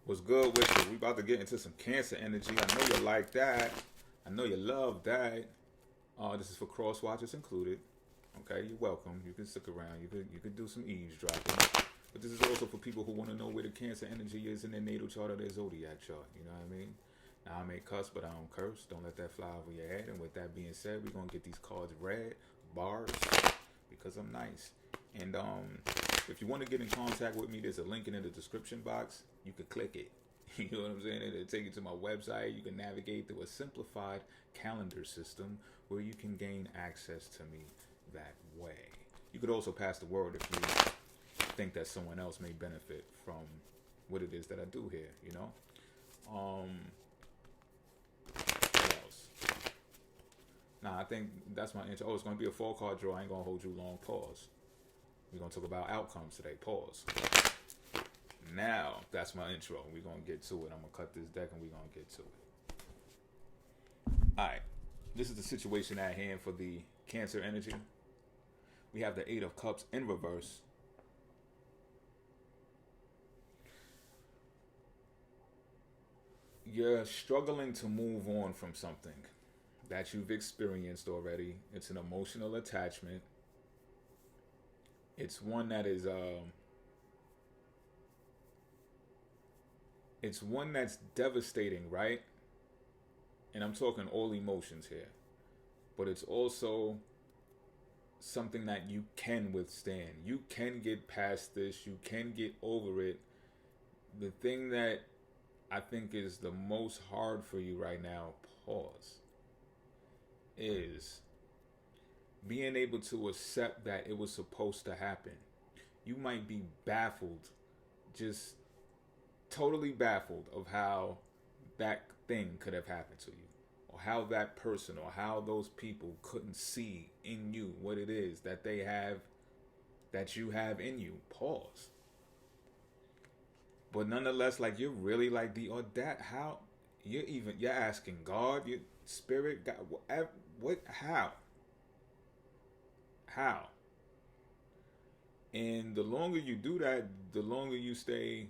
What's good with you? We about to get into some Cancer energy. I know you like that. I know you love that. This is for cross watchers included. Okay, you're welcome. You can stick around. You could do some eavesdropping. But this is also for people who want to know where the Cancer energy is in their natal chart or their zodiac chart. You know what I mean? Now I may cuss, but I don't curse. Don't let that fly over your head. And with that being said, we're gonna get these cards read, bars, because I'm nice. And if you want to get in contact with me, there's a link in the description box. You can click it. You know what I'm saying? It'll take you to my website. You can navigate through a simplified calendar system where you can gain access to me that way. You could also pass the word if you think that someone else may benefit from what it is that I do here, you know? What else? Nah, I think that's my intro. Oh, it's going to be a 4-card draw. I ain't going to hold you long. Pause. We're going to talk about outcomes today. Pause. Now, that's my intro. We're going to get to it. I'm going to cut this deck and we're going to get to it. Alright. This is the situation at hand for the Cancer energy. We have the 8 of Cups in reverse. You're struggling to move on from something that you've experienced already. It's an emotional attachment. It's one that is it's one that's devastating, right? And I'm talking all emotions here. But it's also something that you can withstand. You can get past this. You can get over it. The thing that I think is the most hard for you right now, pause, is being able to accept that it was supposed to happen. You might be baffled, just totally baffled of how that thing could have happened to you, or how that person or how those people couldn't see in you what it is that they have, that you have in you. Pause. But nonetheless, like, you're really like the or that, how you're asking God, your spirit, God, what how? And the longer you do that, the longer you stay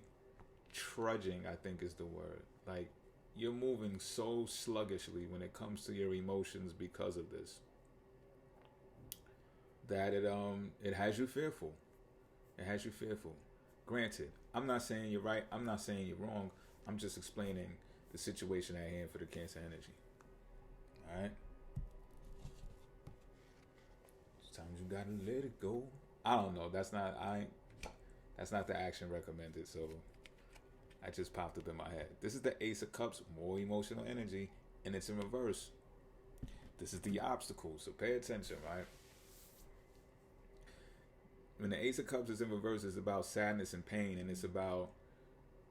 trudging, I think is the word. Like, you're moving so sluggishly when it comes to your emotions because of this, that it has you fearful. It has you fearful. Granted, I'm not saying you're right. I'm not saying you're wrong. I'm just explaining the situation at hand for the Cancer energy. All right. Sometimes you gotta let it go. I don't know. That's not the action recommended. So I just popped up in my head. This is the Ace of Cups, more emotional energy, and it's in reverse. This is the obstacle. So pay attention, right? When the Ace of Cups is in reverse, it's about sadness and pain, and it's about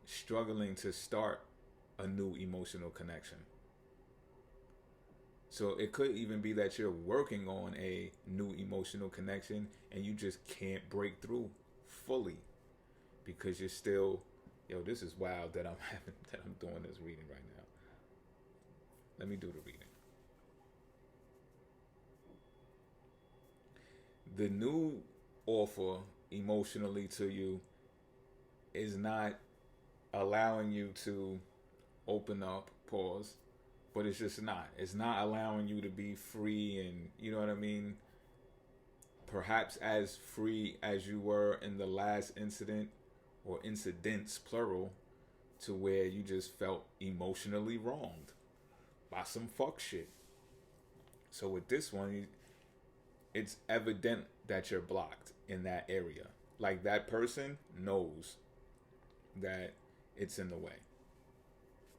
struggling to start a new emotional connection. So it could even be that you're working on a new emotional connection and you just can't break through fully because you're still, this is wild that I'm doing this reading right now. Let me do the reading. The new offer emotionally to you is not allowing you to open up, pause, but it's just not. It's not allowing you to be free and, you know what I mean? Perhaps as free as you were in the last incident, or incidents, plural, to where you just felt emotionally wronged by some fuck shit. So with this one, it's evident that you're blocked in that area. Like, that person knows that it's in the way.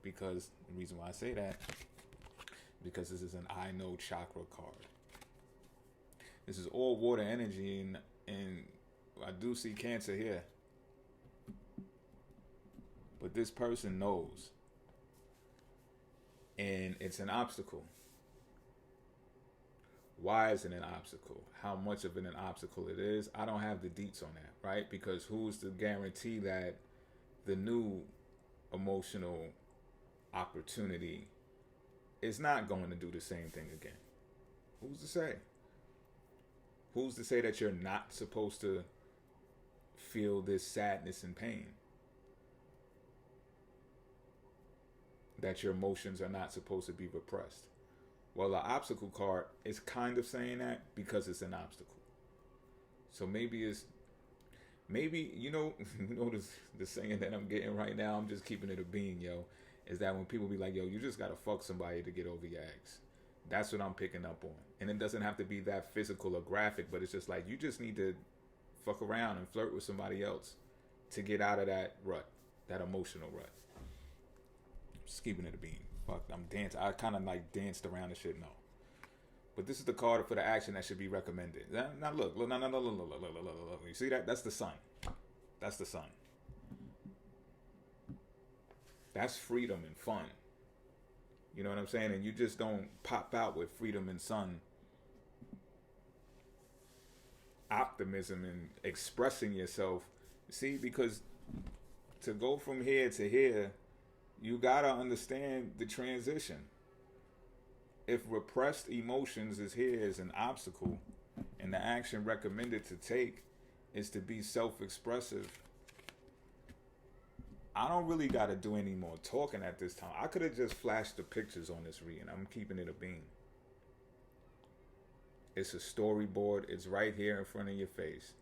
Because the reason why I say that, because this is an I know chakra card. This is all water energy, and I do see Cancer here. But this person knows. And it's an obstacle. Why is it an obstacle? How much of an obstacle it is? I don't have the deets on that, right? Because who's to guarantee that the new emotional opportunity is not going to do the same thing again? Who's to say? Who's to say that you're not supposed to feel this sadness and pain? that your emotions are not supposed to be repressed. Well, the obstacle card is kind of saying that because it's an obstacle. So maybe you know the saying that I'm getting right now. I'm just keeping it a bean, yo. Is that when people be like, yo, you just gotta fuck somebody to get over your ex. That's what I'm picking up on, and it doesn't have to be that physical or graphic, but it's just like you just need to fuck around and flirt with somebody else to get out of that rut, that emotional rut. Just keeping it a bean. Fuck, I'm dancing. I kind of like danced around the shit. No, but this is the card for the action that should be recommended. Now look, no. You see that? That's the sun. That's the sun. That's freedom and fun. You know what I'm saying? And you just don't pop out with freedom and sun, optimism and expressing yourself. See, because to go from here to here, you gotta understand the transition. If repressed emotions is here as an obstacle, and the action recommended to take is to be self-expressive, I don't really got to do any more talking at this time. I could have just flashed the pictures on this reading. I'm keeping it a bean. It's a storyboard. It's right here in front of your face.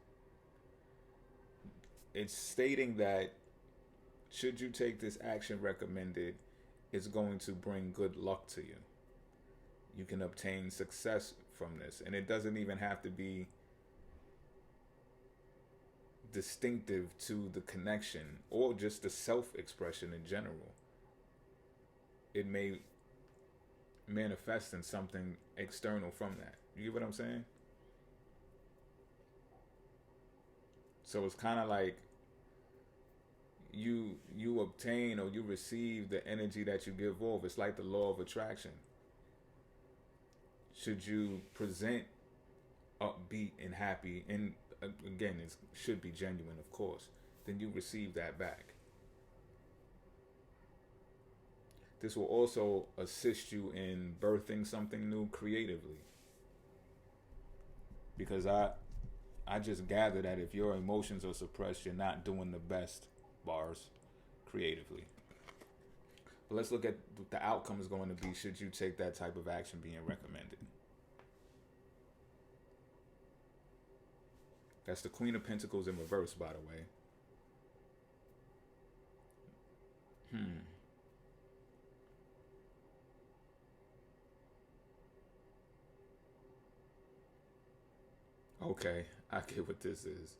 It's stating that should you take this action recommended, it's going to bring good luck to you. You can obtain success from this. And it doesn't even have to be distinctive to the connection or just the self-expression in general. It may manifest in something external from that. You get what I'm saying? So it's kind of like you obtain or you receive the energy that you give off. It's like the law of attraction. Should you present upbeat and happy, and again, it should be genuine, of course, then you receive that back. This will also assist you in birthing something new creatively. Because I just gather that if your emotions are suppressed, you're not doing the best bars creatively. But let's look at what the outcome is going to be should you take that type of action being recommended. That's the Queen of Pentacles in reverse, by the way. Okay, I get what this is.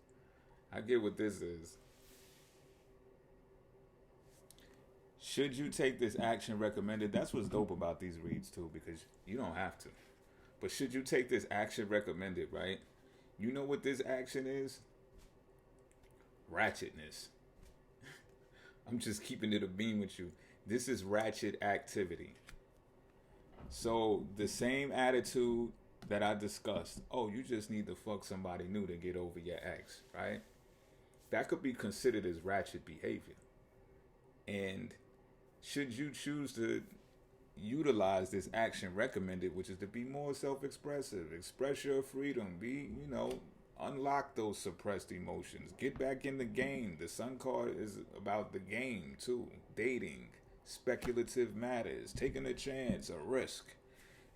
Should you take this action recommended? That's what's dope about these reads too, because you don't have to. But should you take this action recommended, right? You know what this action is? Ratchetness. I'm just keeping it a beam with you. This is ratchet activity. So the same attitude that I discussed. Oh, you just need to fuck somebody new to get over your ex, right? That could be considered as ratchet behavior. And should you choose to utilize this action recommended, which is to be more self-expressive, express your freedom, unlock those suppressed emotions, get back in the game. The Sun card is about the game too. Dating, speculative matters, taking a chance, a risk.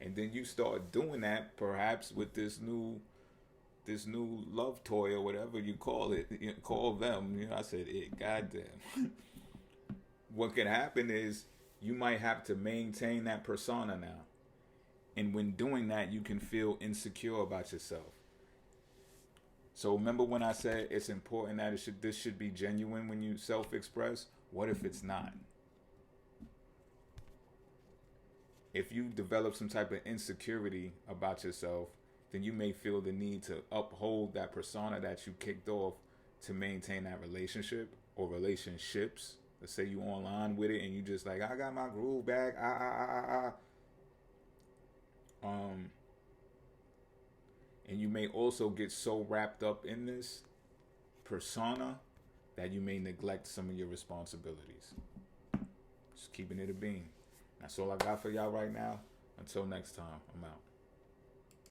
And then you start doing that perhaps with this new love toy or whatever you call it. Call them. I said it. Goddamn. What can happen is you might have to maintain that persona now. And when doing that, you can feel insecure about yourself. So remember when I said it's important that this should be genuine when you self-express? What if it's not? If you develop some type of insecurity about yourself, then you may feel the need to uphold that persona that you kicked off to maintain that relationship or relationships. Let's say you online with it and you just like, I got my groove back. And you may also get so wrapped up in this persona that you may neglect some of your responsibilities. Just keeping it a bean. That's all I got for y'all right now. Until next time, I'm out.